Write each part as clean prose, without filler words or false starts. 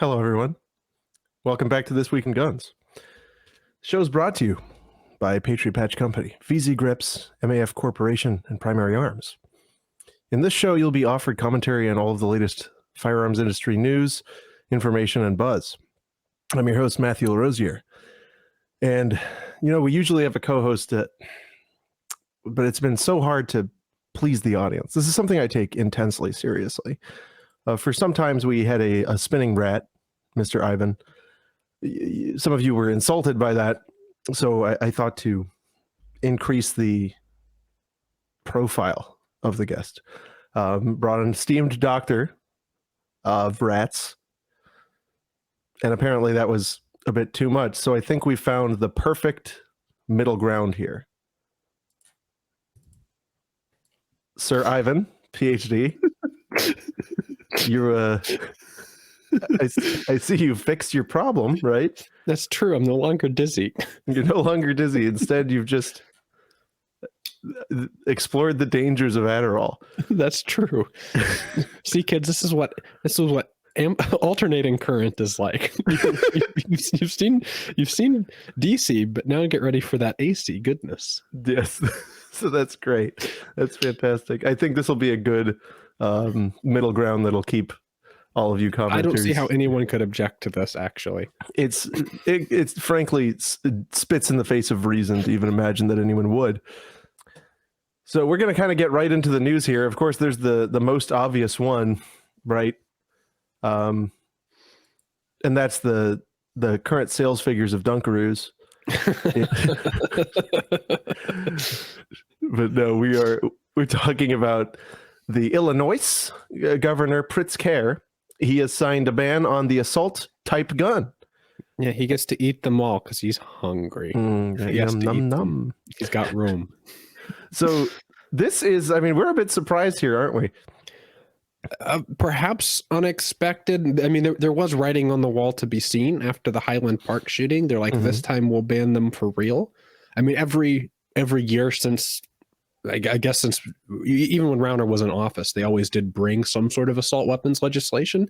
Hello, everyone. Welcome back to This Week in Guns. The show's brought to you by Patriot Patch Company, VZ Grips, MAF Corporation, and Primary Arms. In this show, you'll be offered commentary on all of the latest firearms industry news, information, and buzz. I'm your host, Matthew LaRosiere. And, we usually have a co-host but it's been so hard to please the audience. This is something I take intensely seriously. For sometimes we had a spinning rat, Mr. Ivan. Some of you were insulted by that, so I thought to increase the profile of the guest. Brought an esteemed doctor of rats, and apparently that was a bit too much, so I think we found the perfect middle ground here. Sir Ivan, PhD. You're I see you fixed your problem, right? That's true. I'm no longer dizzy. You're no longer dizzy. Instead, you've just explored the dangers of Adderall. That's true. See, kids, this is what alternating current is like. You've seen DC, but now get ready for that AC goodness. Yes. So that's great. That's fantastic. I think this will be a good middle ground that'll keep all of you commenters. I don't see how anyone could object to this, actually. It's frankly spits in the face of reason to even imagine that anyone would. So we're going to kind of get right into the news here. Of course, there's the most obvious one, right? And that's the current sales figures of Dunkaroos. But no, we're talking about the Illinois Governor Prisker. He has signed a ban on the assault type gun. Yeah, he gets to eat them all because he's hungry. He's got room. So this is, we're a bit surprised here, aren't we? Perhaps unexpected. There was writing on the wall to be seen after the Highland Park shooting. They're like, this time we'll ban them for real. Every year since, I guess since even when Rauner was in office, they always did bring some sort of assault weapons legislation.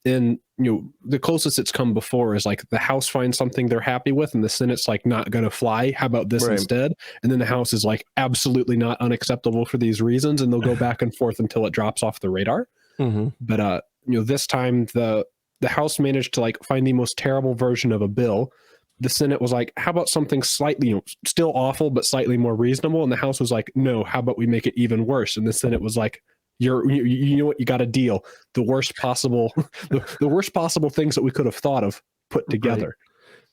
And, the closest it's come before is like the House finds something they're happy with and the Senate's like, not going to fly. How about this instead? And then the House is like, absolutely not, unacceptable for these reasons. And they'll go back and forth until it drops off the radar. But, this time the House managed to like find the most terrible version of a bill. The Senate was like, how about something slightly, still awful, but slightly more reasonable? And the House was like, no, how about we make it even worse? And the Senate was like, you know what, you got a deal. The worst possible, the worst possible things that we could have thought of put together. Right.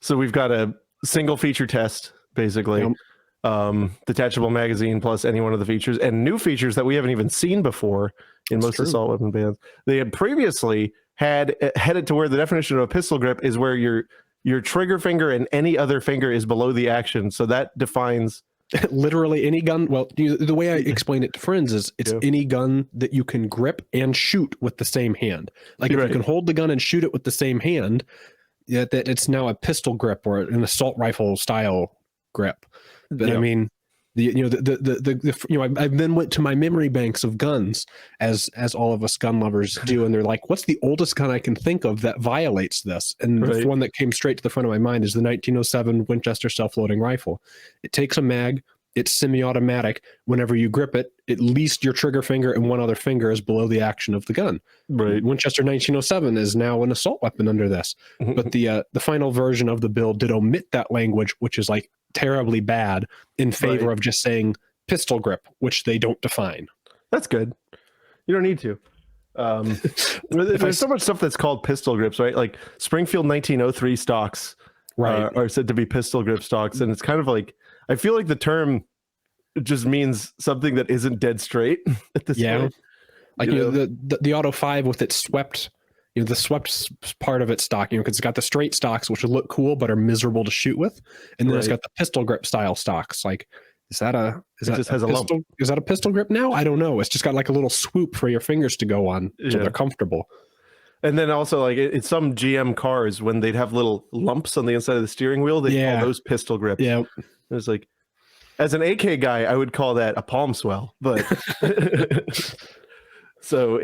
So we've got a single feature test, basically. Detachable magazine plus any one of the features, and new features that we haven't even seen before in most assault weapon bans. They had previously headed to where the definition of a pistol grip is where your trigger finger and any other finger is below the action. So that defines literally any gun. Well, the way I explain it to friends is it's any gun that you can grip and shoot with the same hand. Like if you can hold the gun and shoot it with the same hand, that it's now a pistol grip or an assault rifle style grip. But I've then went to my memory banks of guns as all of us gun lovers do, and they're like, what's the oldest gun I can think of that violates this? And the one that came straight to the front of my mind is the 1907 Winchester self-loading rifle. It takes a mag, it's semi-automatic. Whenever you grip it, at least your trigger finger and one other finger is below the action of the gun. Winchester 1907 is now an assault weapon under this. But the final version of the bill did omit that language, which is like terribly bad, in favor of just saying pistol grip, which they don't define. That's good. You don't need to. There's so much stuff that's called pistol grips, right? Like Springfield 1903 stocks are said to be pistol grip stocks, and it's kind of like, I feel like the term just means something that isn't dead straight at this point. Like the Auto 5 with its swept, the swept part of its stock, because it's got the straight stocks which look cool but are miserable to shoot with, and then it's got the pistol grip style stocks. Like, is that a pistol? Is that a pistol grip now? I don't know. It's just got like a little swoop for your fingers to go on, so they're comfortable. And then also, like, it's some GM cars, when they'd have little lumps on the inside of the steering wheel, they call those pistol grips. Yeah, it's like, as an AK guy, I would call that a palm swell, but so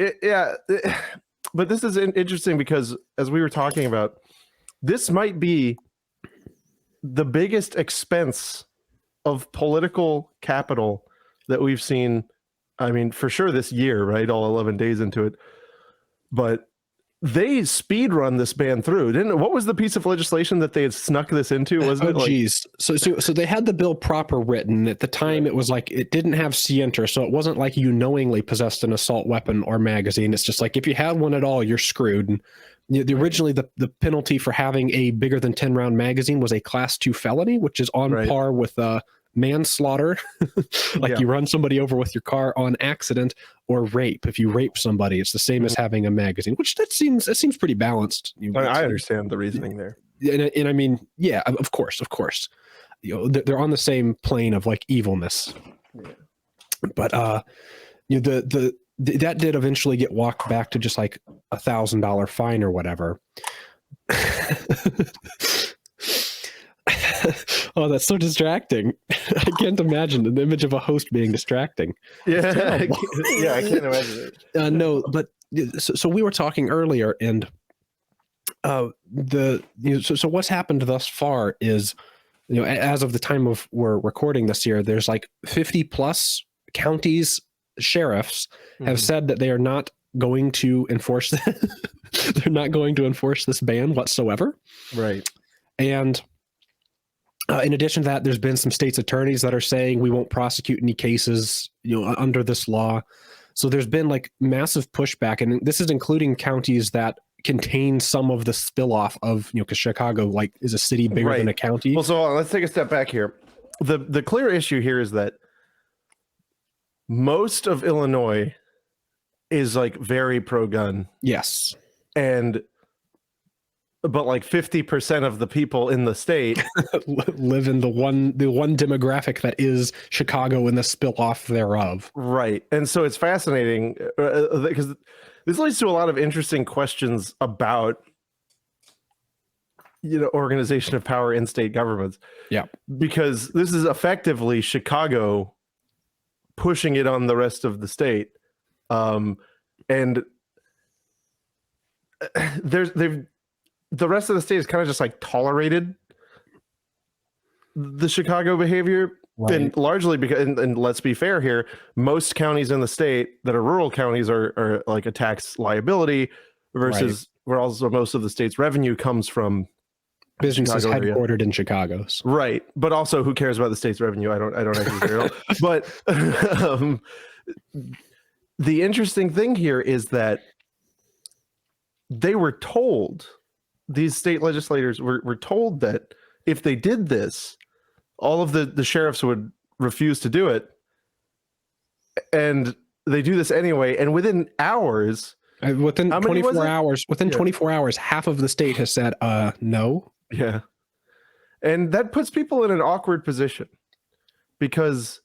But this is interesting because, as we were talking about, this might be the biggest expense of political capital that we've seen. I mean, for sure this year, right? All 11 days into it. But they speed run this ban through. What was the piece of legislation that they had snuck this into? Wasn't it? Geez. So they had the bill proper written. At the time, it was like it didn't have scienter, so it wasn't like you knowingly possessed an assault weapon or magazine. It's just like if you had one at all, you're screwed. And originally, the penalty for having a bigger than 10 round magazine was a class 2 felony, which is on par with manslaughter, like you run somebody over with your car on accident, or rape. If you rape somebody, it's the same as having a magazine, which that seems pretty balanced. I understand the reasoning there. And I mean, yeah, of course. They're on the same plane of like evilness. Yeah. But that did eventually get walked back to just like $1,000 fine or whatever. Oh, that's so distracting. I can't imagine the image of a host being distracting. Yeah, I can't imagine it. No, but so we were talking earlier, and so what's happened thus far is, as of the time of we're recording this year, there's like 50 plus counties sheriffs have said that they are not going to enforce they're not going to enforce this ban whatsoever. Right. And in addition to that, there's been some states' attorneys that are saying we won't prosecute any cases, under this law. So there's been like massive pushback, and this is including counties that contain some of the spill-off of, because Chicago like is a city bigger than a county. Well, so let's take a step back here. The clear issue here is that most of Illinois is like very pro-gun. Yes. But like 50% of the people in the state live in the one demographic that is Chicago and the spill off thereof. Right. And so it's fascinating because this leads to a lot of interesting questions about, organization of power in state governments. Yeah. Because this is effectively Chicago pushing it on the rest of the state. And the rest of the state is kind of just like tolerated the Chicago behavior, and largely because, and let's be fair here, most counties in the state that are rural counties are like a tax liability versus where also most of the state's revenue comes from businesses headquartered in Chicago. Right. But also, who cares about the state's revenue? I don't actually care at all. But the interesting thing here is that they were told, these state legislators were told that if they did this, all of the sheriffs would refuse to do it. And they do this anyway. And within hours, within 24 hours, half of the state has said, no. Yeah. And that puts people in an awkward position because,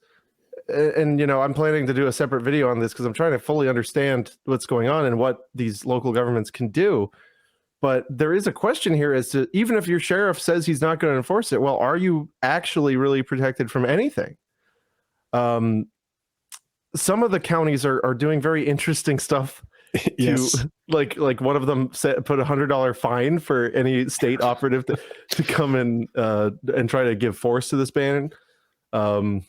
and I'm planning to do a separate video on this because I'm trying to fully understand what's going on and what these local governments can do. But there is a question here as to, even if your sheriff says he's not going to enforce it, well, are you actually really protected from anything? Some of the counties are doing very interesting stuff. Yes. Like one of them put $100 fine for any state operative to come in and try to give force to this ban. I don't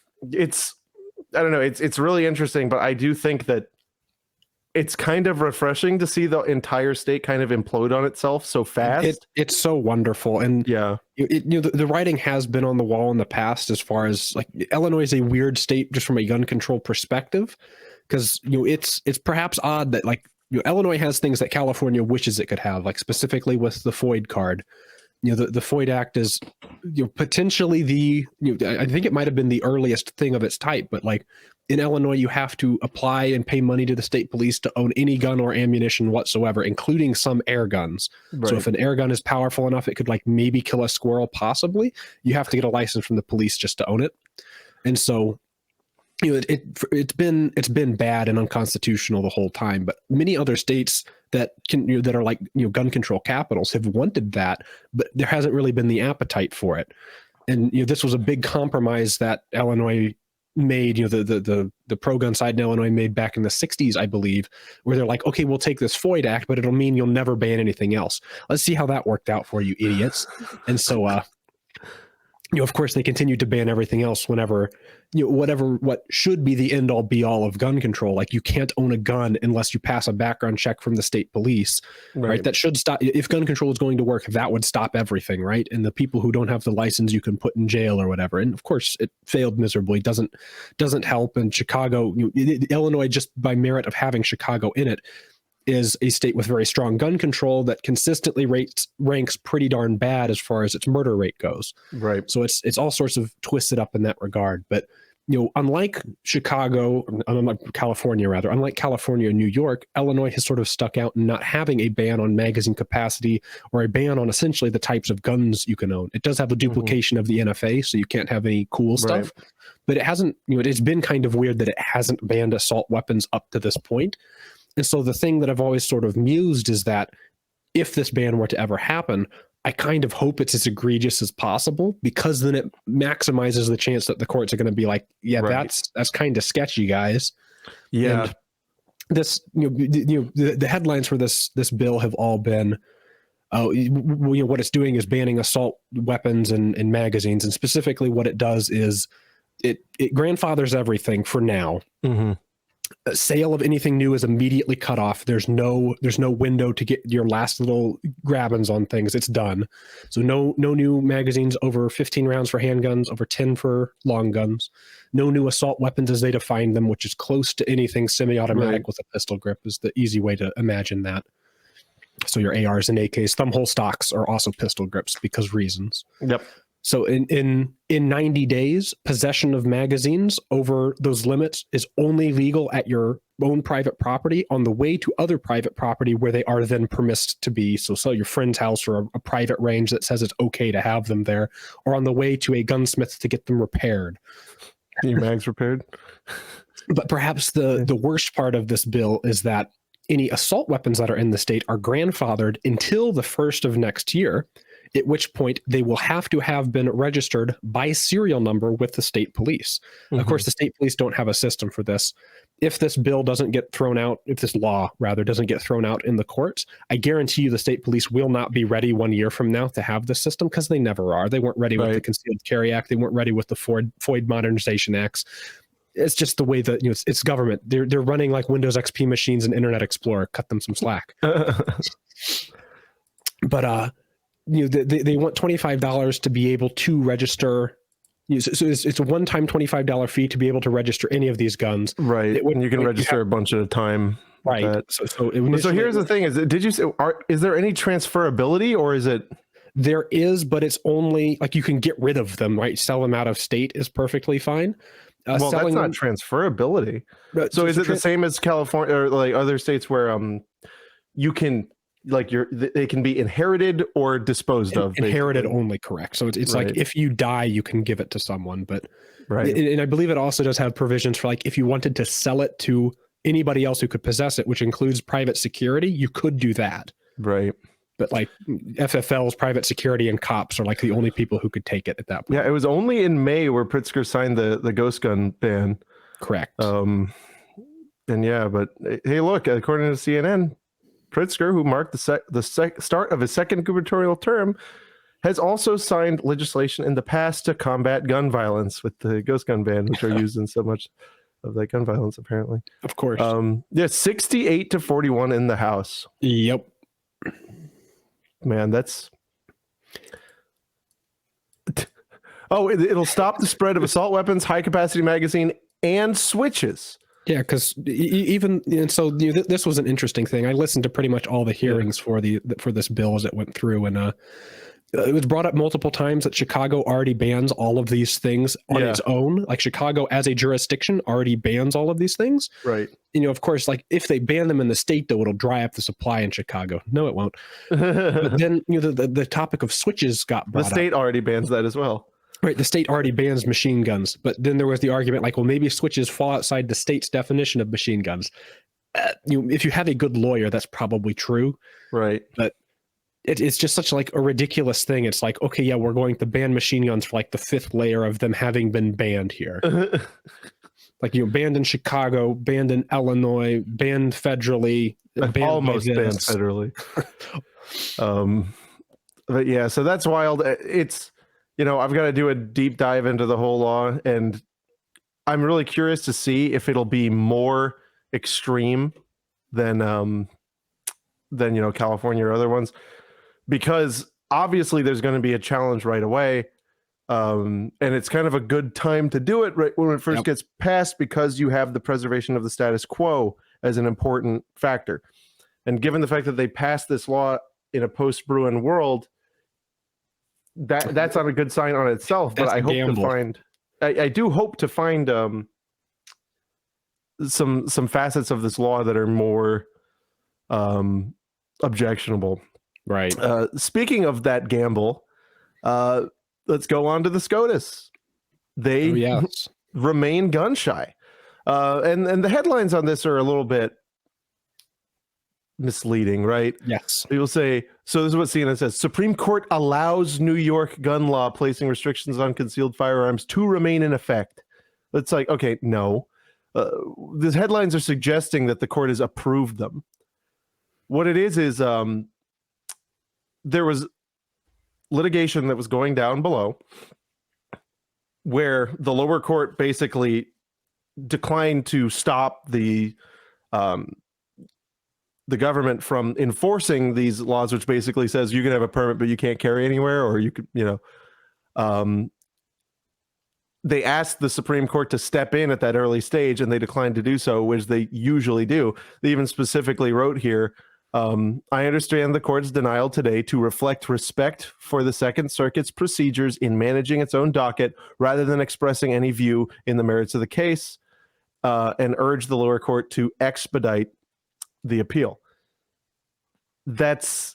know. It's really interesting, but I do think that it's kind of refreshing to see the entire state kind of implode on itself so fast. It's so wonderful. And yeah, the writing has been on the wall in the past as far as like Illinois is a weird state just from a gun control perspective. Because it's perhaps odd that like Illinois has things that California wishes it could have, like specifically with the FOID card. The FOID Act is potentially I think it might have been the earliest thing of its type, but like in Illinois, you have to apply and pay money to the state police to own any gun or ammunition whatsoever, including some air guns. Right. So if an air gun is powerful enough, it could like maybe kill a squirrel, possibly. You have to get a license from the police just to own it. And so it's been bad and unconstitutional the whole time. But many other states that that are like gun control capitals have wanted that, but there hasn't really been the appetite for it. And this was a big compromise that Illinois made, the pro-gun side in Illinois made back in the 60s, I believe, where they're like, okay, we'll take this FOID Act, but it'll mean you'll never ban anything else. Let's see how that worked out for you idiots. And so, of course, they continued to ban everything else whenever, what should be the end all be all of gun control. Like, you can't own a gun unless you pass a background check from the state police, right? That should stop. If gun control is going to work, that would stop everything, right? And the people who don't have the license, you can put in jail or whatever. And of course, it failed miserably. Doesn't help. And Chicago, Illinois, just by merit of having Chicago in it, is a state with very strong gun control that consistently ranks pretty darn bad as far as its murder rate goes. Right. So it's all sorts of twisted up in that regard. But unlike California and New York, Illinois has sort of stuck out in not having a ban on magazine capacity or a ban on essentially the types of guns you can own. It does have the duplication of the NFA, so you can't have any cool stuff. But it hasn't. It's been kind of weird that it hasn't banned assault weapons up to this point. And so the thing that I've always sort of mused is that if this ban were to ever happen, I kind of hope it's as egregious as possible, because then it maximizes the chance that the courts are going to be like, yeah, that's kind of sketchy, guys. Yeah. And this, the headlines for this bill have all been, what it's doing is banning assault weapons and magazines. And specifically what it does is it grandfathers everything for now. Mm-hmm. Sale of anything new is immediately cut off. There's no window to get your last little grab-ins on things. It's done. So no new magazines over 15 rounds for handguns, over 10 for long guns. No new assault weapons as they define them, which is close to anything semi-automatic with a pistol grip is the easy way to imagine that. So your ARs and AKs, thumbhole stocks are also pistol grips because reasons. Yep. So in 90 days, possession of magazines over those limits is only legal at your own private property on the way to other private property where they are then permitted to be. So sell your friend's house or a private range that says it's okay to have them there, or on the way to a gunsmith to get them repaired. Your mags repaired? But perhaps the worst part of this bill is that any assault weapons that are in the state are grandfathered until the 1st of next year, at which point they will have to have been registered by serial number with the state police. Mm-hmm. Of course, the state police don't have a system for this. If this bill doesn't get thrown out, if this law rather doesn't get thrown out in the courts, I guarantee you the state police will not be ready 1 year from now to have this system, because they never are. They weren't ready with the Concealed Carry Act. They weren't ready with the FOID Modernization Acts. It's just the way that it's government. They're running like Windows XP machines and Internet Explorer. Cut them some slack. But they want $25 to be able to register. So it's a one-time $25 fee to be able to register any of these guns. Right. And you can register a bunch at a time. Right. So here's the thing: is there any transferability, or is it? There is, but it's only like you can get rid of them. Right. Sell them out of state is perfectly fine. Well, that's not transferability. So is it the same as California or like other states where you can? Like they can be inherited or disposed of. Inherited only, correct. So it's like if you die, you can give it to someone. But and I believe it also does have provisions for like if you wanted to sell it to anybody else who could possess it, which includes private security, you could do that. Right. But like FFLs, private security, and cops are like the only people who could take it at that point. Yeah, it was only in May where Prisker signed the ghost gun ban. Correct. And yeah, but hey, look, according to CNN, Prisker, who marked the start of his second gubernatorial term, has also signed legislation in the past to combat gun violence with the ghost gun ban, which are used in so much of that gun violence, apparently. Of course. 68-41 in the House. Yep. Man, that's... Oh, it'll stop the spread of assault weapons, high-capacity magazine, and switches. Yeah, because this was an interesting thing. I listened to pretty much all the hearings for this bill as it went through, and it was brought up multiple times that Chicago already bans all of these things on its own. Like Chicago as a jurisdiction already bans all of these things. Right. Of course, like if they ban them in the state, though, it'll dry up the supply in Chicago. No, it won't. But then the topic of switches got brought up. The state already bans that as well. Right, the state already bans machine guns, but then there was the argument like, well, maybe switches fall outside the state's definition of machine guns. If you have a good lawyer, that's probably true. Right. But it's just such like a ridiculous thing. It's like, okay, yeah, we're going to ban machine guns for like the 5th layer of them having been banned here. Like, banned in Chicago, banned in Illinois, banned federally, almost banned federally. But yeah, so that's wild. It's, I've got to do a deep dive into the whole law, and I'm really curious to see if it'll be more extreme than California or other ones, because obviously there's going to be a challenge right away. And it's kind of a good time to do it right when it first gets passed, because you have the preservation of the status quo as an important factor. And given the fact that they passed this law in a post-Bruin world, that's not a good sign on itself. But I hope to find, I do hope to find some facets of this law that are more objectionable. Right. Speaking of that gamble, let's go on to the SCOTUS. They remain gun shy. And the headlines on this are a little bit misleading, right? Yes. People say, so this is what CNN says: Supreme Court allows New York gun law placing restrictions on concealed firearms to remain in effect. It's like, okay, no. The headlines are suggesting that the court has approved them. What it is there was litigation that was going down below where the lower court basically declined to stop the government from enforcing these laws, which basically says you can have a permit but you can't carry anywhere, or you could, they asked the Supreme Court to step in at that early stage, and they declined to do so, which they usually do. They even specifically wrote here, I understand the court's denial today to reflect respect for the Second Circuit's procedures in managing its own docket rather than expressing any view in the merits of the case, and urge the lower court to expedite the appeal. That's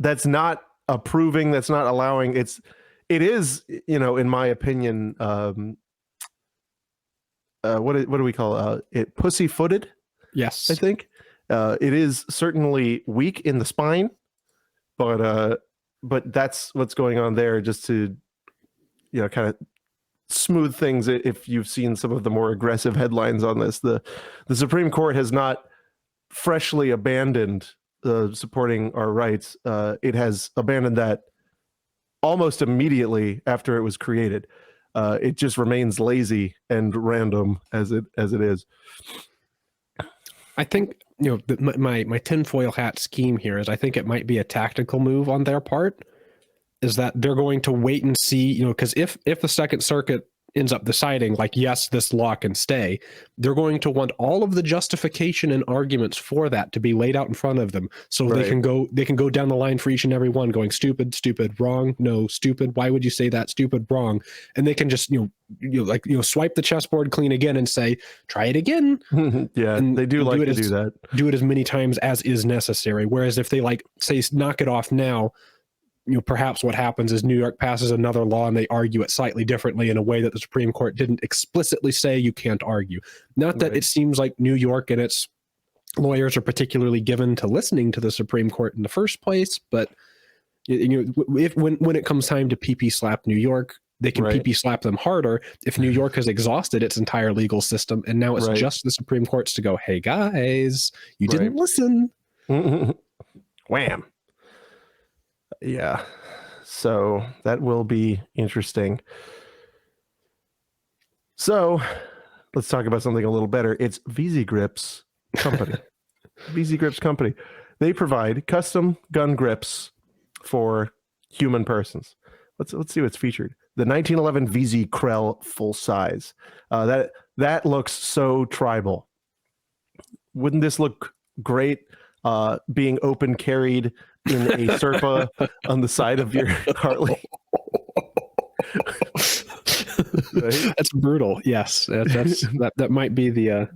not approving. That's not allowing. It is, in my opinion, what do we call it? Pussy-footed. Yes, I think it is certainly weak in the spine, but that's what's going on there. Just to kind of smooth things. If you've seen some of the more aggressive headlines on this, the Supreme Court has not freshly abandoned supporting our rights. It has abandoned that almost immediately after it was created. It just remains lazy and random as it is. I think my tinfoil hat scheme here is, I think it might be a tactical move on their part, is that they're going to wait and see, because if the Second Circuit ends up deciding, like, yes, this law can stay, they're going to want all of the justification and arguments for that to be laid out in front of them, so they can go down the line for each and every one, going stupid, wrong, no, stupid, why would you say that, stupid, wrong, and they can just swipe the chessboard clean again and say, try it again. Yeah, and they do like to do that. Do it as many times as is necessary. Whereas if they say knock it off now, perhaps what happens is New York passes another law and they argue it slightly differently in a way that the Supreme Court didn't explicitly say you can't argue. Not that it seems like New York and its lawyers are particularly given to listening to the Supreme Court in the first place, but when it comes time to PP slap New York, they can PP slap them harder if New York has exhausted its entire legal system, and now it's just the Supreme Court's to go, hey guys, you didn't listen. Wham. Yeah, so that will be interesting. So let's talk about something a little better. It's VZ Grips Company. VZ Grips Company. They provide custom gun grips for human persons. Let's see what's featured. The 1911 VZ Krell full size. That looks so tribal. Wouldn't this look great being open carried in a Serpa on the side of your Harley? That's brutal. yes, that might be the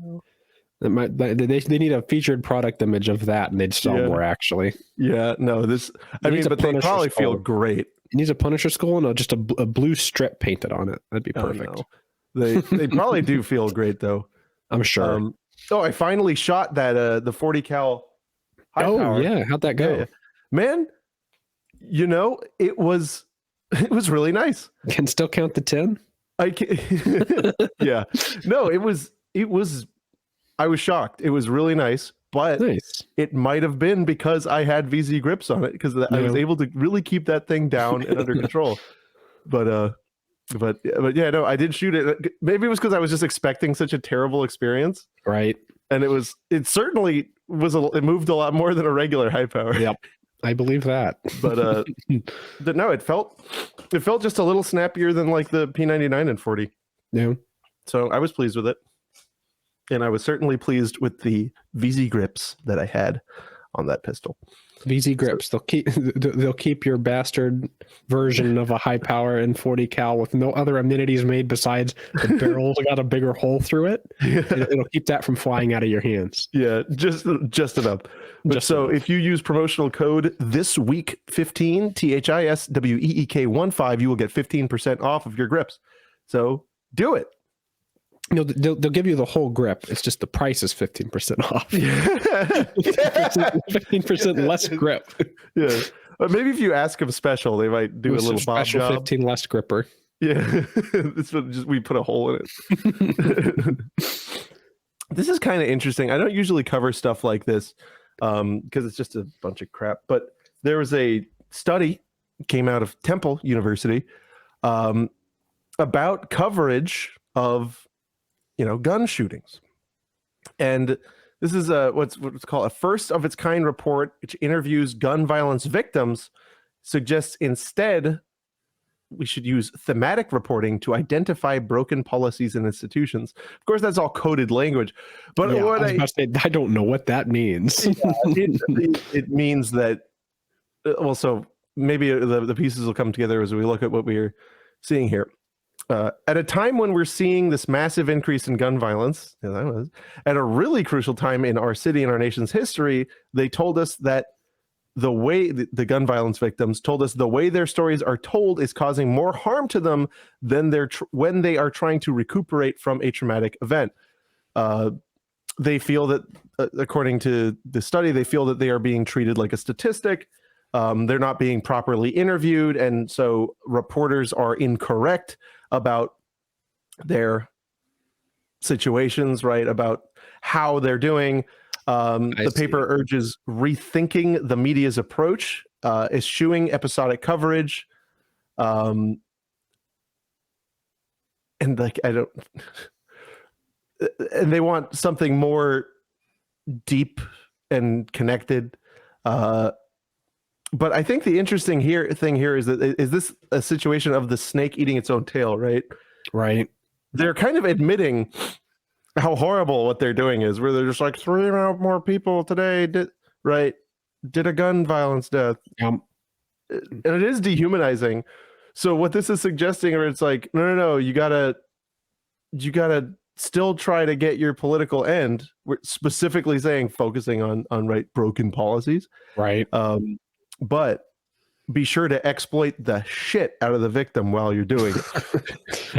they need a featured product image of that, and they'd sell more, actually. Yeah, no, this, I mean, but they probably feel great. It needs a Punisher skull and just a blue strip painted on it. That'd be perfect. No. They probably do feel great, though. I'm sure. I finally shot that the 40 cal high power. Yeah, how'd that go? Man, it was really nice. Can still count the 10. I can, yeah. No, it was. I was shocked. It was really nice, but Nice. it might have been because I had VZ grips on it because I was able to really keep that thing down and under control. But yeah, no, I did shoot it. Maybe it was because I was just expecting such a terrible experience, Right. and it certainly was it moved a lot more than a regular high power. Yep. I believe that. But no, it felt just a little snappier than like the P99 and 40. Yeah. So I was pleased with it. And I was certainly pleased with the VZ grips that I had on that pistol. VZ grips. They'll keep your bastard version of a high power and 40 cal with no other amenities made besides the barrel's got a bigger hole through it. It'll keep that from flying out of your hands. Yeah, just enough. So if you use promotional code THISWEEK15 THISWEEK15, you will get 15% off of your grips. So do it. They'll give you the whole grip. It's just the price is 15% off. 15% less grip. Yeah. But maybe if you ask them special, they might do a little bob special job. 15 less gripper. Yeah. We put a hole in it. This is kind of interesting. I don't usually cover stuff like this because it's just a bunch of crap. But there was a study came out of Temple University about coverage of gun shootings. And this is what's called a first of its kind report, which interviews gun violence victims, suggests instead we should use thematic reporting to identify broken policies and institutions. Of course, that's all coded language. But yeah, what I don't know what that means. It means that, so maybe the pieces will come together as we look at what we're seeing here. At a time when we're seeing this massive increase in gun violence, at a really crucial time in our city and our nation's history, they told us that the way the gun violence victims told us the way their stories are told is causing more harm to them than when they are trying to recuperate from a traumatic event. They feel that, according to the study, they feel that they are being treated like a statistic. They're not being properly interviewed, and so reporters are incorrect about their situations, right? About how they're doing. The paper urges rethinking the media's approach, eschewing episodic coverage, and and they want something more deep and connected. But I think the interesting thing here is that is this a situation of the snake eating its own tail, right? Right. They're kind of admitting how horrible what they're doing is, where they're just like 3 more people today did a gun violence death. And it is dehumanizing. So what this is suggesting, or it's like, no, you gotta still try to get your political end. We're specifically saying focusing on broken policies. Right. But be sure to exploit the shit out of the victim while you're doing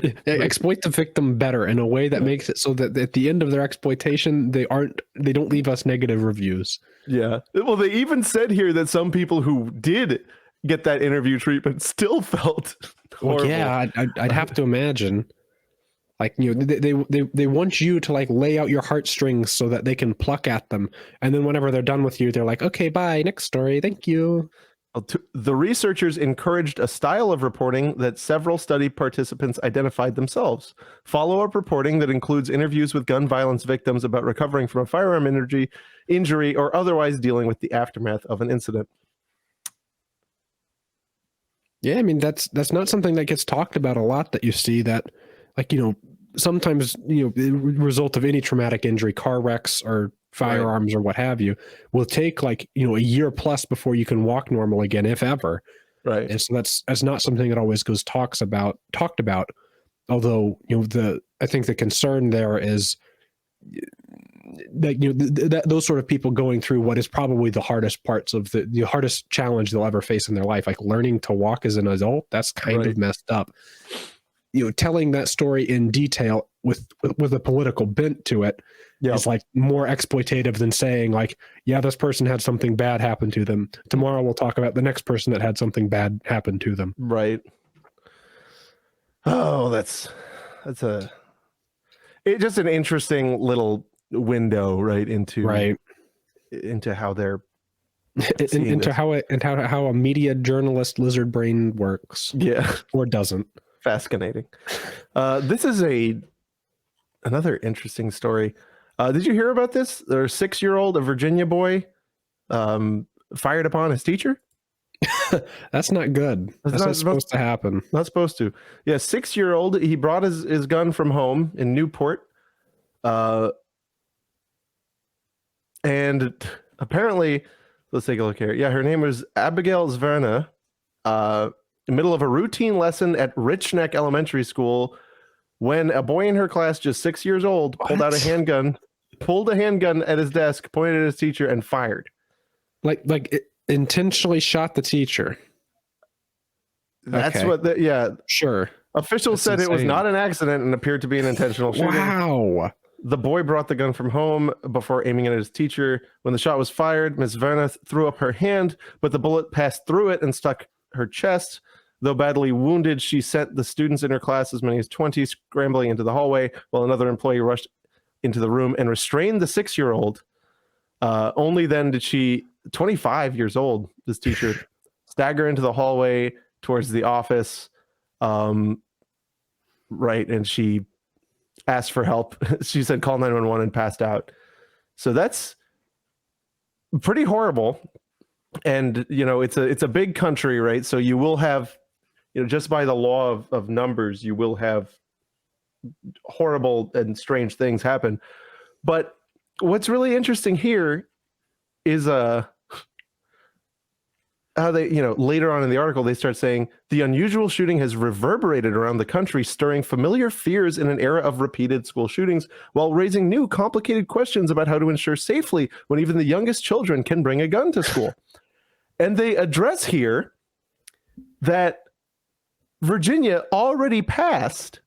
it. Exploit the victim better in a way that makes it so that at the end of their exploitation, they don't leave us negative reviews. Yeah. Well, they even said here that some people who did get that interview treatment still felt horrible. Well, yeah, I'd have to imagine. Like, they want you to like lay out your heartstrings so that they can pluck at them. And then whenever they're done with you, they're like, okay, bye, next story. Thank you. The researchers encouraged a style of reporting that several study participants identified themselves. Follow-up reporting that includes interviews with gun violence victims about recovering from a firearm injury or otherwise dealing with the aftermath of an incident. Yeah, I mean, that's not something that gets talked about a lot, that you see that, like, sometimes, the result of any traumatic injury, car wrecks or firearms or what have you, will take like, a year plus before you can walk normal again, if ever. Right. And so that's not something that always goes talked about. Although, I think the concern there is that, those sort of people going through what is probably the hardest parts of the hardest challenge they'll ever face in their life, like learning to walk as an adult, that's kind of messed up. telling that story in detail with a political bent to it is like more exploitative than saying like, yeah, this person had something bad happen to them. Tomorrow we'll talk about the next person that had something bad happen to them. Right. Oh, it's just an interesting little window, right, into how they're into how a media journalist lizard brain works. Yeah. Or doesn't. Fascinating. This is another interesting story. Did you hear about this? Their 6-year-old, a Virginia boy, fired upon his teacher. That's not good. That's not supposed to happen. Not supposed to. Yeah, 6-year-old. He brought his gun from home in Newport. And apparently, let's take a look here. Yeah, her name was Abigail Zverna. In the middle of a routine lesson at Rich Neck Elementary School, when a boy in her class, just 6 years old, pulled a handgun at his desk, pointed at his teacher, and fired. Like it intentionally shot the teacher. That's okay. Sure. Officials said it was not an accident and appeared to be an intentional shooting. Wow. The boy brought the gun from home before aiming it at his teacher. When the shot was fired, Ms. Verna threw up her hand, but the bullet passed through it and stuck her chest. Though badly wounded, she sent the students in her class, as many as 20, scrambling into the hallway, while another employee rushed into the room and restrained the 6-year-old. Only then did she, 25 years old, this teacher, stagger into the hallway towards the office. And she asked for help. She said, call 911, and passed out. So that's pretty horrible. And, it's a big country, right? So you will have, just by the law of numbers, you will have horrible and strange things happen. But what's really interesting here is how they, later on in the article, they start saying the unusual shooting has reverberated around the country, stirring familiar fears in an era of repeated school shootings, while raising new complicated questions about how to ensure safely when even the youngest children can bring a gun to school. And they address here that Virginia already passed.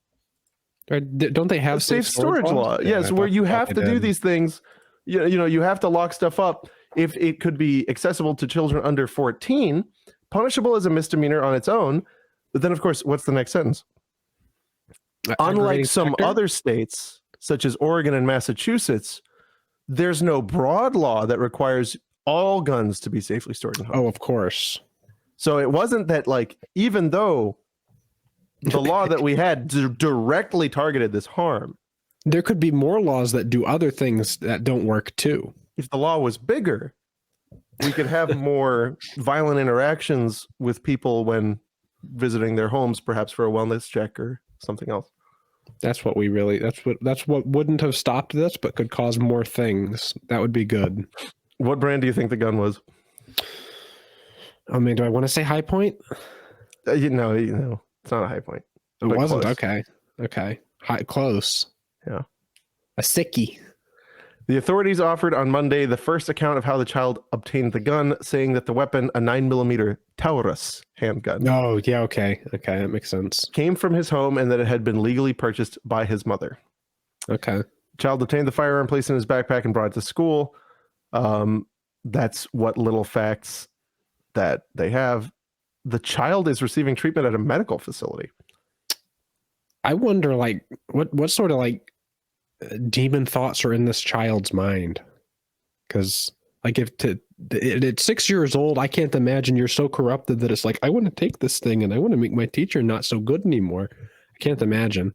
Don't they have safe storage law? Yes, where you have to do these things. You have to lock stuff up if it could be accessible to children under 14, punishable as a misdemeanor on its own. But then, of course, what's the next sentence? Unlike some other states, such as Oregon and Massachusetts, there's no broad law that requires all guns to be safely stored in homes. Oh, of course. So it wasn't that, even though the law that we had directly targeted this harm, there could be more laws that do other things that don't work too. If the law was bigger, we could have more violent interactions with people when visiting their homes, perhaps for a wellness check or something else. That's what wouldn't have stopped this, but could cause more things. That would be good. What brand do you think the gun was? I mean, do I want to say High Point? It's not a High Point. It wasn't. Close. Okay. Close. Yeah. A sickie. The authorities offered on Monday the first account of how the child obtained the gun, saying that the weapon, a 9mm Taurus handgun. Oh, yeah, okay. Okay, that makes sense. Came from his home and that it had been legally purchased by his mother. Okay. The child obtained the firearm, placed it in his backpack, and brought it to school. That's what little facts that they have. The child is receiving treatment at a medical facility. I wonder, what sort of, demon thoughts are in this child's mind, because at 6 years old, I can't imagine you're so corrupted that it's I want to take this thing and I want to make my teacher not so good anymore. I can't imagine.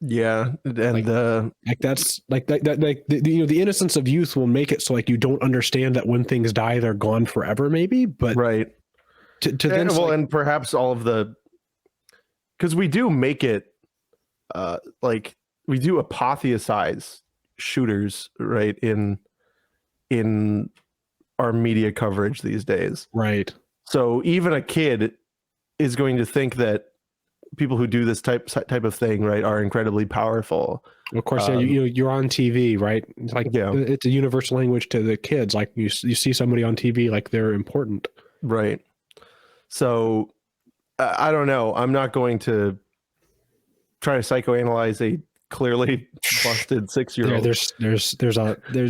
Yeah, and that's the innocence of youth will make it so you don't understand that when things die, they're gone forever, maybe. But right and perhaps all of the, because we do make it we do apotheosize shooters, right, in our media coverage these days. Right. So even a kid is going to think that people who do this type of thing, right, are incredibly powerful. Of course, you're on TV, right? It's a universal language to the kids. You see somebody on TV, they're important. Right. So I don't know. I'm not going to try to psychoanalyze a clearly busted 6-year-old.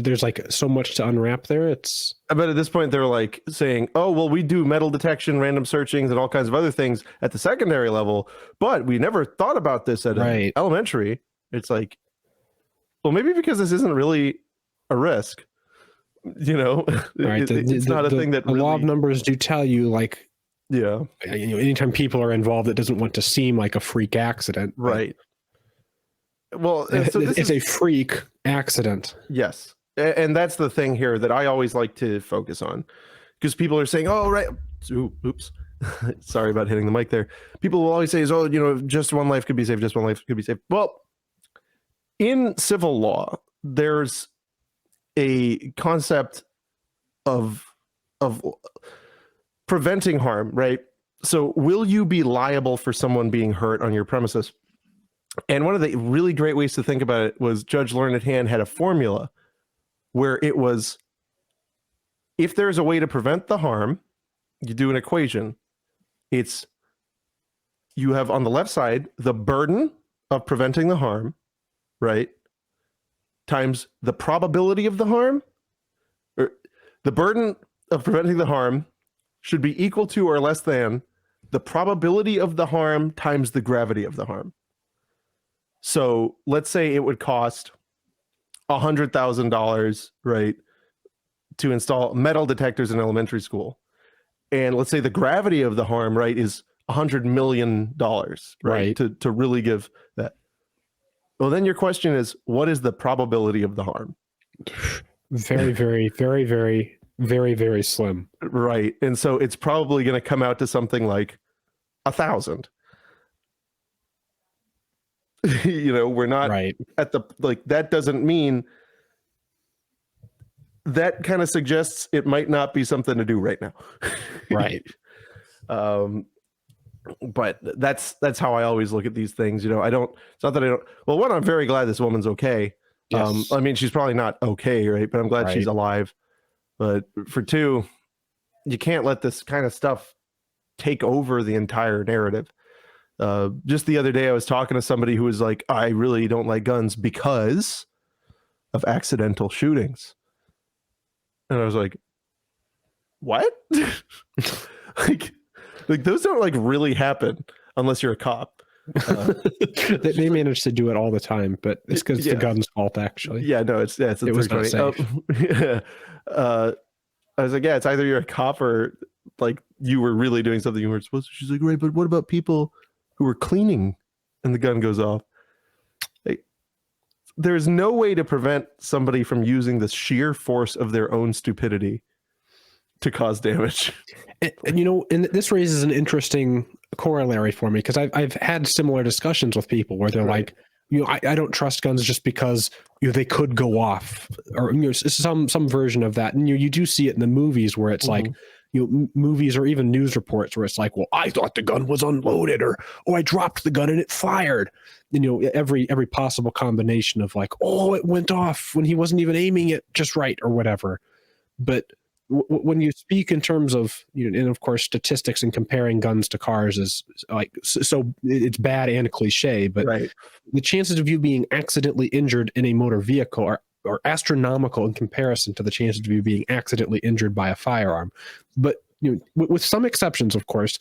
There's like so much to unwrap there. It's but at this point they're like saying, oh well, we do metal detection, random searchings, and all kinds of other things at the secondary level, but we never thought about this at elementary. It's like, well, maybe because this isn't really a risk, you know. Right. It's not a thing that the really... law of numbers do tell you, like, yeah, you know, anytime people are involved, it doesn't want to seem like a freak accident, right? Well, so it's a freak accident. Yes. And that's the thing here that I always like to focus on, because people are saying, oh, right. Oops. Sorry about hitting the mic there. People will always say, oh, you know, just one life could be saved. Just one life could be saved. Well, in civil law, there's a concept of preventing harm, right? So will you be liable for someone being hurt on your premises? And one of the really great ways to think about it was Judge Learned Hand had a formula where it was, if there's a way to prevent the harm, you do an equation. It's, you have on the left side the burden of preventing the harm, right? Times the probability of the harm, or the burden of preventing the harm should be equal to or less than the probability of the harm times the gravity of the harm. So let's say it would cost $100,000, right, to install metal detectors in elementary school. And let's say the gravity of the harm, right, is $100 million, right? To really give that. Well, then your question is, what is the probability of the harm? Very, very, very, very, very, very slim. Right. And so it's probably going to come out to something like 1,000. You know, we're not at the, like, that doesn't mean, that kind of suggests it might not be something to do right now. Right. But that's how I always look at these things. You know, it's not that I don't, well, one, I'm very glad this woman's okay. Yes. I mean, she's probably not okay, right? But I'm glad she's alive. But for two, you can't let this kind of stuff take over the entire narrative. Just the other day, I was talking to somebody who was like, I really don't like guns because of accidental shootings. And I was like, what? like those don't like really happen unless you're a cop. They manage to do it all the time, but it's because it's the gun's fault, actually. Yeah, no, it's it was not safe. I was like, yeah, it's either you're a cop or like you were really doing something you weren't supposed to. She's like, right, but what about people who were cleaning and the gun goes off? Like, there's no way to prevent somebody from using the sheer force of their own stupidity to cause damage. And you know, and this raises an interesting corollary for me, because I've had similar discussions with people where they're like, you know, I don't trust guns just because, you know, they could go off, or, you know, some version of that. And you do see it in the movies where it's like, you know, movies or even news reports where it's like, well, I thought the gun was unloaded, or, oh, I dropped the gun and it fired. And, you know, every possible combination of like, oh, it went off when he wasn't even aiming it just right or whatever. But when you speak in terms of, you know, and of course statistics and comparing guns to cars is like, so it's bad and a cliche, but the chances of you being accidentally injured in a motor vehicle are astronomical in comparison to the chances of you being accidentally injured by a firearm. But, you know, with some exceptions, of course,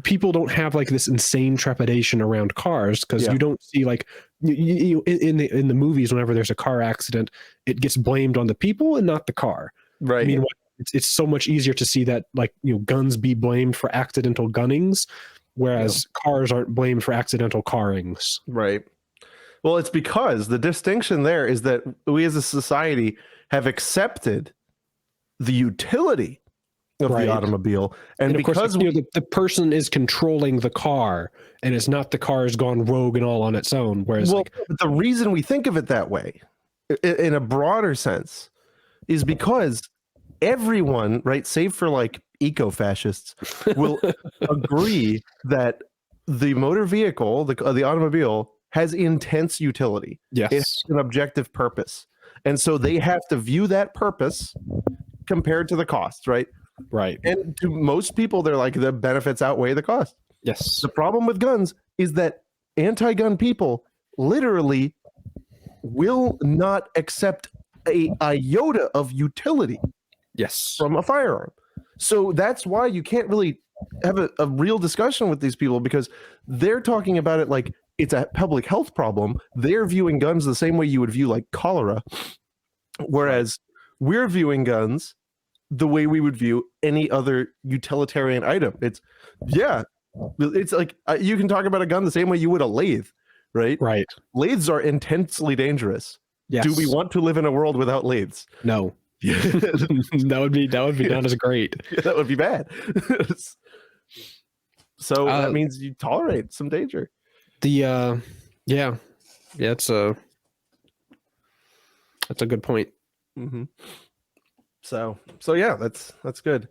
people don't have like this insane trepidation around cars, because you don't see like you in the movies, whenever there's a car accident, it gets blamed on the people and not the car. Right. I mean, it's so much easier to see that, like, you know, guns be blamed for accidental gunnings, whereas cars aren't blamed for accidental carrings. Right. Well, it's because the distinction there is that we as a society have accepted the utility of the automobile. And because, of course, you know, the person is controlling the car, and it's not the car's gone rogue and all on its own. Whereas, well, the reason we think of it that way, in a broader sense, is because everyone, right, save for like eco-fascists, will agree that the motor vehicle, the automobile, has intense utility. Yes. It has an objective purpose. And so they have to view that purpose compared to the cost, right? Right. And to most people, they're like, the benefits outweigh the cost. Yes. The problem with guns is that anti-gun people literally will not accept a iota of utility Yes. from a firearm. So that's why you can't really have a real discussion with these people, because they're talking about it like it's a public health problem. They're viewing guns the same way you would view like cholera, whereas we're viewing guns the way we would view any other utilitarian item. It's like you can talk about a gun the same way you would a lathe, right? Right. Lathes are intensely dangerous. Yes. Do we want to live in a world without lathes? No. that would be not as great. Yeah, that would be bad. So that means you tolerate some danger. That's a good point. Mm-hmm. So yeah, that's good.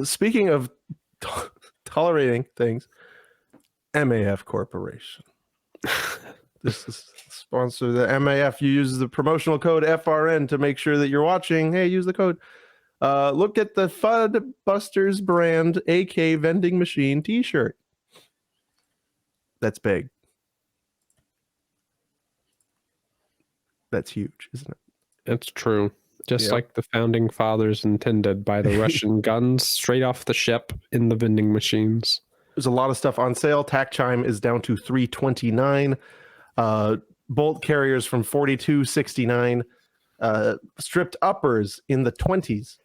Speaking of tolerating things, MAF Corporation. This is sponsor the MAF. You use the promotional code FRN to make sure that you're watching. Hey, use the code. Look at the Fud Busters brand AK vending machine t-shirt. That's big. That's huge, isn't it? It's true. Just like the founding fathers intended, by the Russian guns straight off the ship in the vending machines. There's a lot of stuff on sale. Tac chime is down to $3.29. Bolt carriers from $42.69. Stripped uppers in the 20s,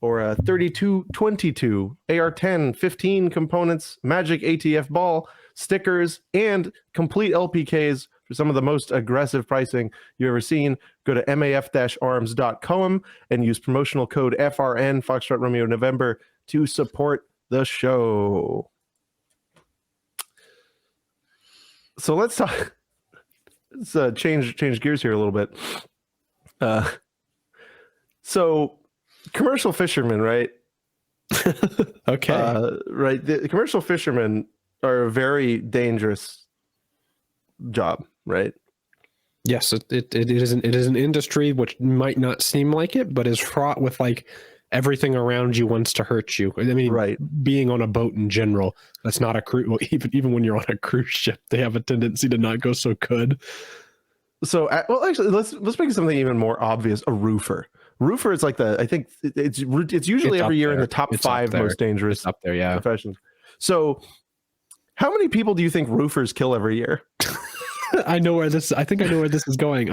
or $32.22. AR-10 15 components, magic ATF ball, stickers, and complete LPKs for some of the most aggressive pricing you've ever seen. Go to maf-arms.com and use promotional code FRN, Foxtrot Romeo November, to support the show. So let's talk. Let's change gears here a little bit. So commercial fishermen, right? Okay. Right. The commercial fishermen are a very dangerous job, right? Yes, it is an industry which might not seem like it, but is fraught with like everything around you wants to hurt you. I mean, right. Being on a boat in general, that's not a cruise. Well, even when you're on a cruise ship, they have a tendency to not go so good. So, well, actually, let's make something even more obvious. A roofer. Roofer is like I think it's usually every year in the top 5 most dangerous up there, professions. So, how many people do you think roofers kill every year? I think I know where this is going.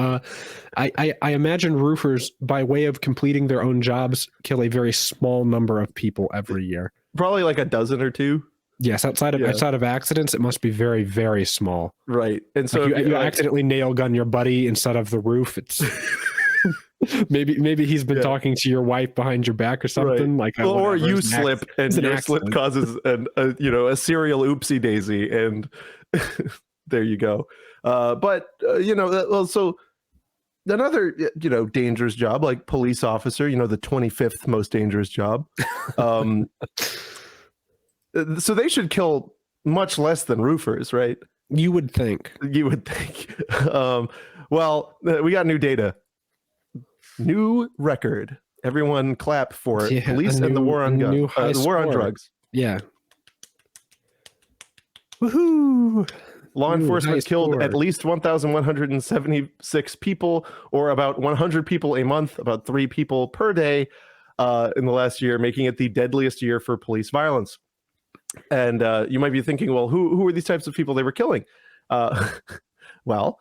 I imagine roofers, by way of completing their own jobs, kill a very small number of people every year. Probably like a dozen or two. Yes, outside of accidents, it must be very, very small. Right. And so like you accidentally nail gun your buddy instead of the roof. It's maybe he's been talking to your wife behind your back or something. Right. Like, or you slip and your slip causes a serial oopsie daisy, and there you go. So another dangerous job, like police officer, the 25th most dangerous job. So they should kill much less than roofers, right? You would think. Well, we got new data. New record. Everyone clap for police and the war on guns. The war on drugs. Yeah. Woohoo! Law enforcement killed at least 1,176 people, or about 100 people a month, about 3 people per day in the last year, making it the deadliest year for police violence. And you might be thinking, well, who are these types of people they were killing? Well,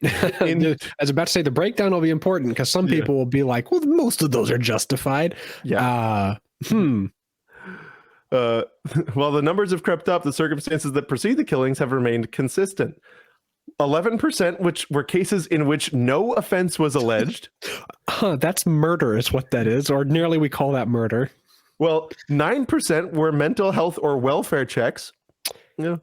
I was about to say the breakdown will be important, because some people will be like, well, most of those are justified. Yeah. While the numbers have crept up, the circumstances that precede the killings have remained consistent. 11%, which were cases in which no offense was alleged. That's murder is what that is. Ordinarily, we call that murder. Well, 9% were mental health or welfare checks. Yeah.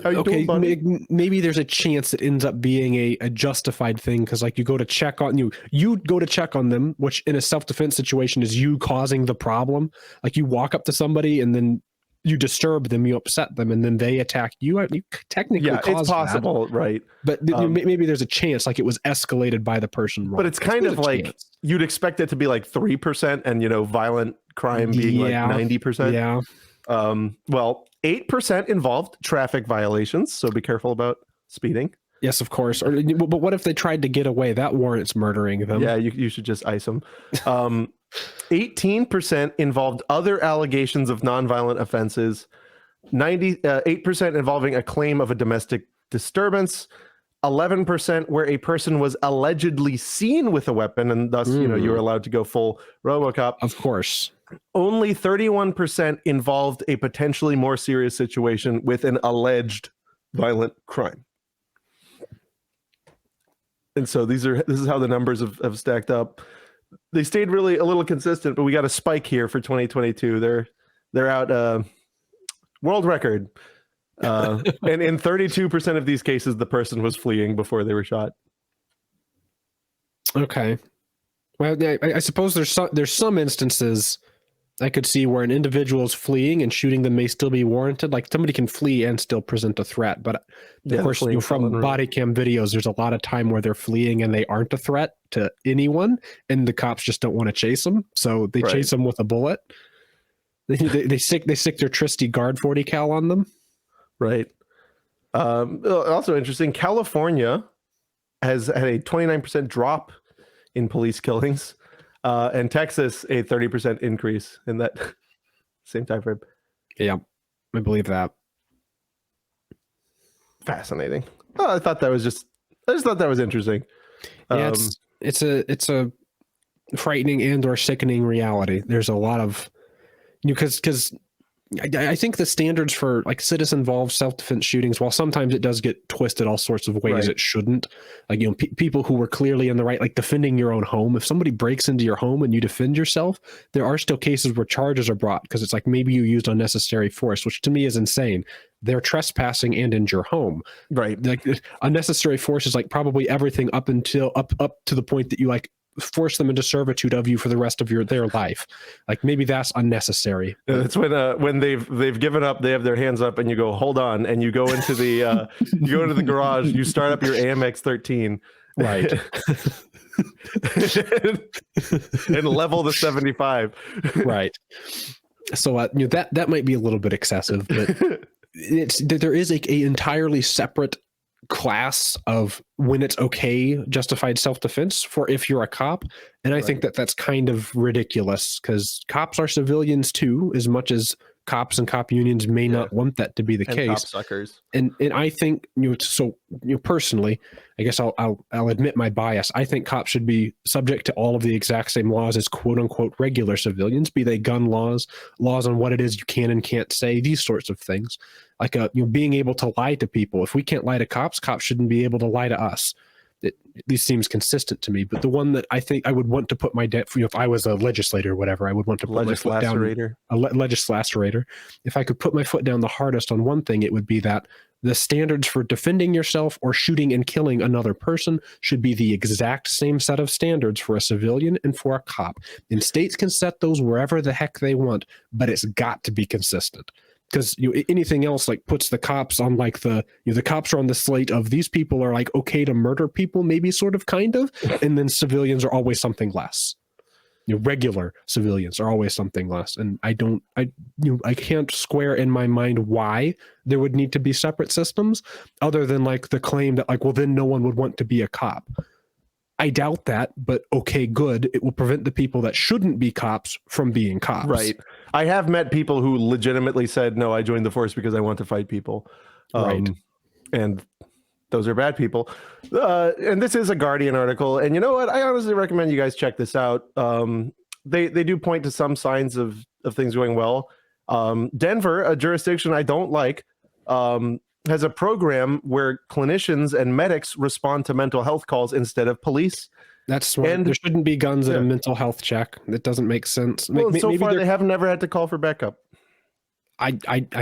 How you doing, buddy? Maybe there's a chance it ends up being a justified thing, because like you go to check on you go to check on them, which in a self-defense situation is you causing the problem. Like you walk up to somebody and then you disturb them, you upset them, and then they attack you. You technically it's possible, that. Right? But maybe there's a chance like it was escalated by the person wrong. But it's kind of like you'd expect it to be like 3%, and violent crime being like 90%. Yeah. Well, 8% involved traffic violations, so be careful about speeding. Yes, of course. But what if they tried to get away? That warrants murdering them. Yeah, you should just ice them. 18% involved other allegations of nonviolent offenses. 98% involving a claim of a domestic disturbance. 11% where a person was allegedly seen with a weapon, and thus, you were allowed to go full RoboCop. Of course. Only 31% involved a potentially more serious situation with an alleged violent crime. And so this is how the numbers have stacked up. They stayed really a little consistent, but we got a spike here for 2022. They're out world record. And in 32% of these cases, the person was fleeing before they were shot. Okay. Well, I suppose there's some instances I could see where an individual is fleeing and shooting them may still be warranted. Like somebody can flee and still present a threat. But of course, from body cam videos, there's a lot of time where they're fleeing and they aren't a threat to anyone. And the cops just don't want to chase them. So they chase them with a bullet. They sick their trusty guard 40 cal on them. Right. Also interesting, California has had a 29% drop in police killings, and Texas a 30% increase in that same time frame. Yeah, I believe that. Fascinating. Oh, I just thought that was interesting. Yeah, it's a frightening and or sickening reality. There's a lot of because I think the standards for like citizen-involved self-defense shootings, while sometimes it does get twisted all sorts of ways it shouldn't, like, people who were clearly in the right, like defending your own home. If somebody breaks into your home and you defend yourself, there are still cases where charges are brought because it's like maybe you used unnecessary force, which to me is insane. They're trespassing and in your home. Right. Like unnecessary force is like probably everything up until up to the point that you like force them into servitude of you for the rest of their life. Like maybe that's unnecessary. That's when they've given up, they have their hands up, and you go, hold on, and you go into the garage, you start up your AMX 13, right, and level the 75, right. So that might be a little bit excessive, but there is a entirely separate class of when it's okay justified self-defense for if you're a cop, and I think that's kind of ridiculous because cops are civilians too, as much as cops and cop unions may not want that to be the case. Cocksuckers. And I think personally, I guess I'll admit my bias. I think cops should be subject to all of the exact same laws as quote unquote regular civilians, be they gun laws on what it is you can and can't say, these sorts of things. Like being able to lie to people. If we can't lie to cops shouldn't be able to lie to us. This seems consistent to me, but the one that I think I would want to put if I was a legislator or whatever, I would want to put my foot down. A legislator. If I could put my foot down the hardest on one thing, it would be that the standards for defending yourself or shooting and killing another person should be the exact same set of standards for a civilian and for a cop. And states can set those wherever the heck they want, but it's got to be consistent. Because anything else like puts the cops on like the cops are on the slate of these people are like okay to murder people, maybe sort of kind of, and then civilians are always something less. Regular civilians are always something less, and I can't square in my mind why there would need to be separate systems, other than like the claim that like, well, then no one would want to be a cop. I doubt that, but okay, good. It will prevent the people that shouldn't be cops from being cops. Right. I have met people who legitimately said, no, I joined the force because I want to fight people. Right. And those are bad people. And this is a Guardian article. And you know what? I honestly recommend you guys check this out. They do point to some signs of things going well. Denver, a jurisdiction I don't like, has a program where clinicians and medics respond to mental health calls instead of police. That's smart. And there shouldn't be guns in a mental health check. That doesn't make sense. Well, so far they have never had to call for backup. I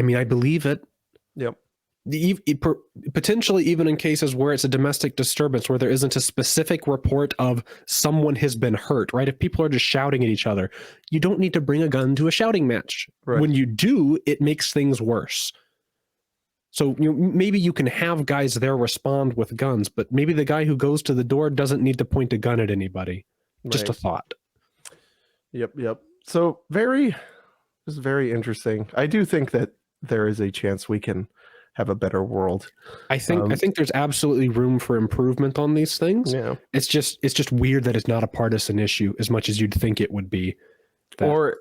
mean, I believe it. Yep. Potentially even in cases where it's a domestic disturbance where there isn't a specific report of someone has been hurt, right? If people are just shouting at each other, you don't need to bring a gun to a shouting match. Right. When you do, it makes things worse. So maybe you can have guys there respond with guns, but maybe the guy who goes to the door doesn't need to point a gun at anybody. Right. Just a thought. Yep. So this is very interesting. I do think that there is a chance we can have a better world. I think there's absolutely room for improvement on these things. Yeah. It's just weird that it's not a partisan issue as much as you'd think it would be. Or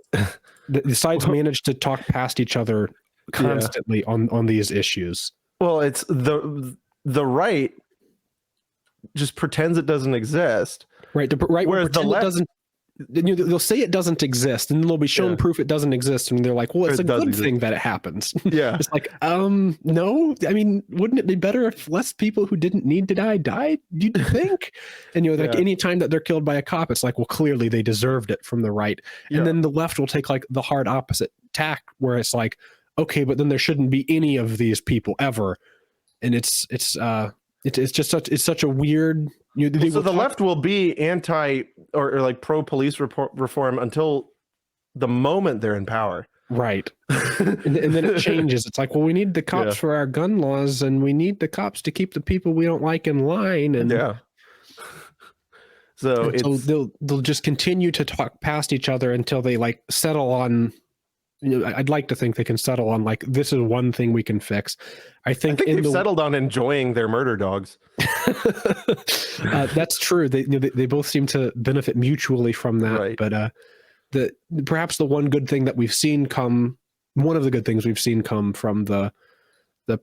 the sides manage to talk past each other constantly on these issues. Well, it's the right just pretends it doesn't exist. Right. Whereas the left doesn't. They'll say it doesn't exist, and then they'll be shown proof it doesn't exist, and they're like, "Well, it's a good thing that it happens." Yeah, it's like, no. I mean, wouldn't it be better if less people who didn't need to die died? Do you think? And like any time that they're killed by a cop, it's like, well, clearly they deserved it from the right, and then the left will take like the hard opposite tack, where it's like, okay, but then there shouldn't be any of these people ever, and it's such a weird. So the left will be anti or like pro police reform until the moment they're in power, right? and then it changes. It's like, well, we need the cops for our gun laws, and we need the cops to keep the people we don't like in line, and so they'll just continue to talk past each other until they like settle on. I'd like to think they can settle on like, this is one thing we can fix. I think they've settled on enjoying their murder dogs. That's true. They both seem to benefit mutually from that. Right. But perhaps the one good thing that we've seen one of the good things we've seen come from the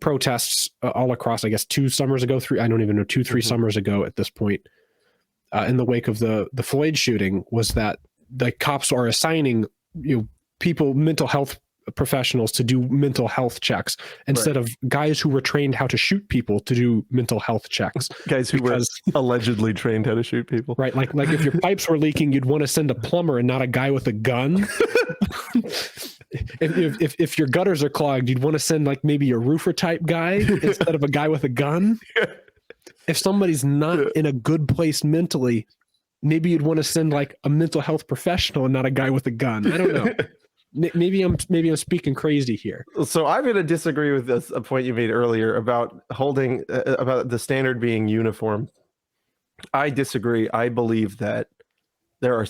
protests all across, I guess 2 summers ago, 3 summers ago at this point, in the wake of the Floyd shooting, was that the cops are assigning people, mental health professionals, to do mental health checks instead of guys who were trained how to shoot people to do mental health checks. Guys who were allegedly trained how to shoot people. Right. Like if your pipes were leaking, you'd want to send a plumber and not a guy with a gun. If your gutters are clogged, you'd want to send like maybe a roofer type guy instead of a guy with a gun. If somebody's not in a good place mentally, maybe you'd want to send like a mental health professional and not a guy with a gun. I don't know. Maybe I'm speaking crazy here. So I'm going to disagree with a point you made earlier about holding about the standard being uniform. I disagree. I believe that there are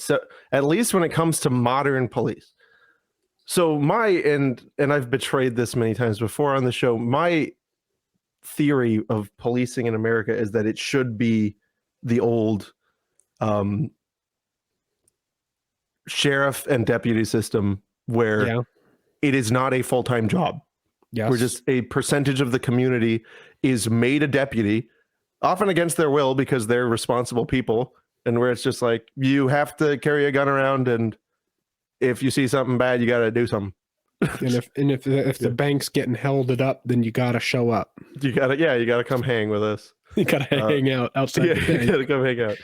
at least when it comes to modern police. So and I've betrayed this many times before on the show. My theory of policing in America is that it should be the old sheriff and deputy system, where it is not a full-time job. Yes. Where just a percentage of the community is made a deputy, often against their will because they're responsible people, and where it's just like, you have to carry a gun around, and if you see something bad, you got to do something. And if the bank's getting held up, then you got to show up. You got to come hang with us. You got to hang out outside the bank. You got to come hang out.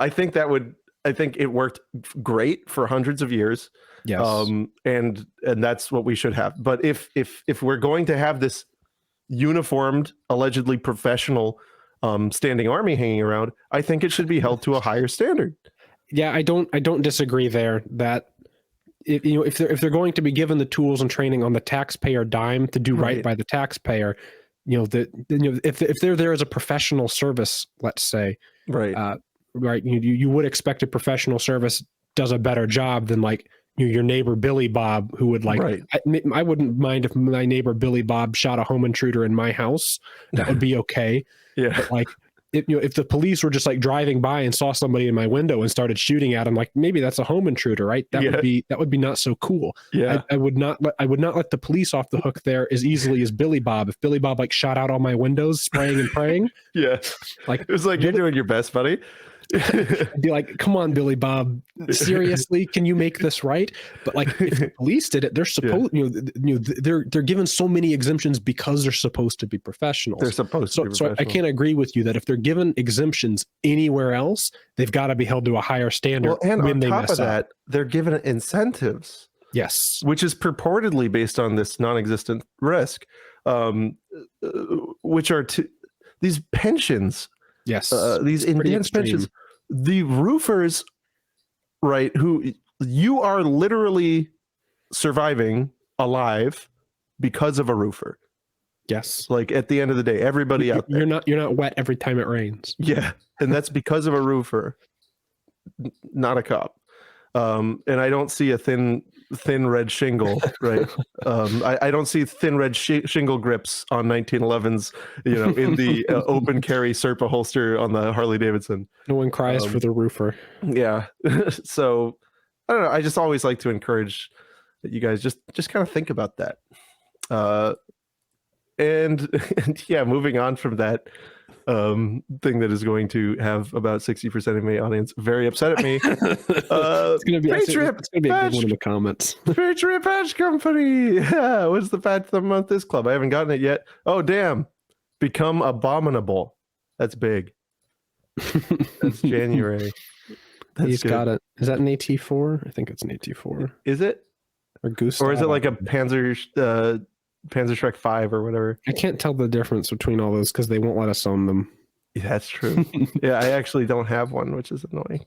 I think it worked great for hundreds of years. Yes. And that's what we should have. But if we're going to have this uniformed, allegedly professional standing army hanging around, I think it should be held to a higher standard. Yeah, I don't disagree there. That if they're going to be given the tools and training on the taxpayer dime to do right by the taxpayer, if they're there as a professional service, let's say, right, you would expect a professional service does a better job than like your neighbor Billy Bob, who would like, I wouldn't mind if my neighbor Billy Bob shot a home intruder in my house. That would be okay. But like, if the police were just like driving by and saw somebody in my window and started shooting at him, like maybe that's a home intruder, right? That would be not so cool. I would not let the police off the hook there as easily as Billy Bob. If Billy Bob like shot out all my windows, spraying and praying, like it was like, you're doing your best, buddy. I'd be like, come on, Billy Bob, seriously, can you make this right? But like, if the police did it, they're supposed, they're given so many exemptions because they're supposed to be professionals. They're supposed to be professional. So I can't agree with you that if they're given exemptions anywhere else, they've got to be held to a higher standard. Well, and on top of that, they're given incentives. Yes, which is purportedly based on this non-existent risk, which are these pensions. Yes, these enhanced pensions. The roofers, right, who you are literally surviving alive because of a roofer. Yes. Like at the end of the day, everybody out there. You're not wet every time it rains. Yeah. And that's because of a roofer, not a cop. And I don't see a thin thin red shingle, right? I don't see thin red shingle grips on 1911s, in the open carry Serpa holster on the Harley Davidson. No one cries for the roofer. Yeah. So I don't know. I just always like to encourage that you guys just kind of think about that. And yeah, moving on from that thing that is going to have about 60% of my audience very upset at me. It's gonna be Patriot it's gonna be a big one in the comments. Patriot Patch Company. Yeah, what's the patch of the month this club? I haven't gotten it yet. Oh damn. Become abominable. That's big. That's January. That's He's good. got it. Is that an AT4? I think it's an AT4. Is it? Or Goose? Or is it like a Panzer Shrek 5 or whatever? I can't tell the difference between all those because they won't let us own them. Yeah, that's true. Yeah, I actually don't have one, which is annoying.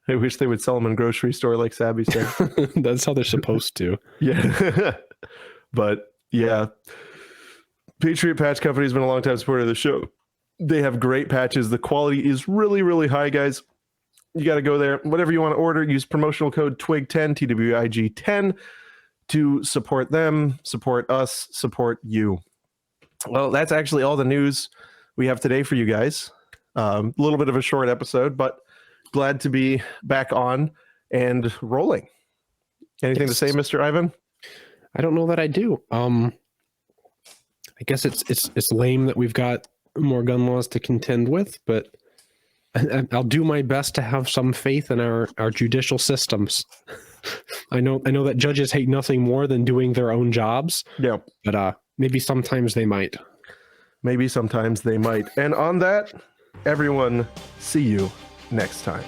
I wish they would sell them in grocery store like Sabby said. That's how they're supposed to. Yeah. But yeah, Patriot Patch Company has been a long time supporter of the show. They have great patches. The quality is really, really high, guys. You got to go there. Whatever you want to order, use promotional code TWIG10, TWIG10 to support them, support us, support you. Well, that's actually all the news we have today for you guys. A little bit of a short episode, but glad to be back on and rolling. Anything to say, Mr. Ivan? I don't know that I do. I guess it's lame that we've got more gun laws to contend with, but I'll do my best to have some faith in our judicial systems. I know that judges hate nothing more than doing their own jobs. Yeah. But maybe sometimes they might. Maybe sometimes they might. And on that, everyone, see you next time.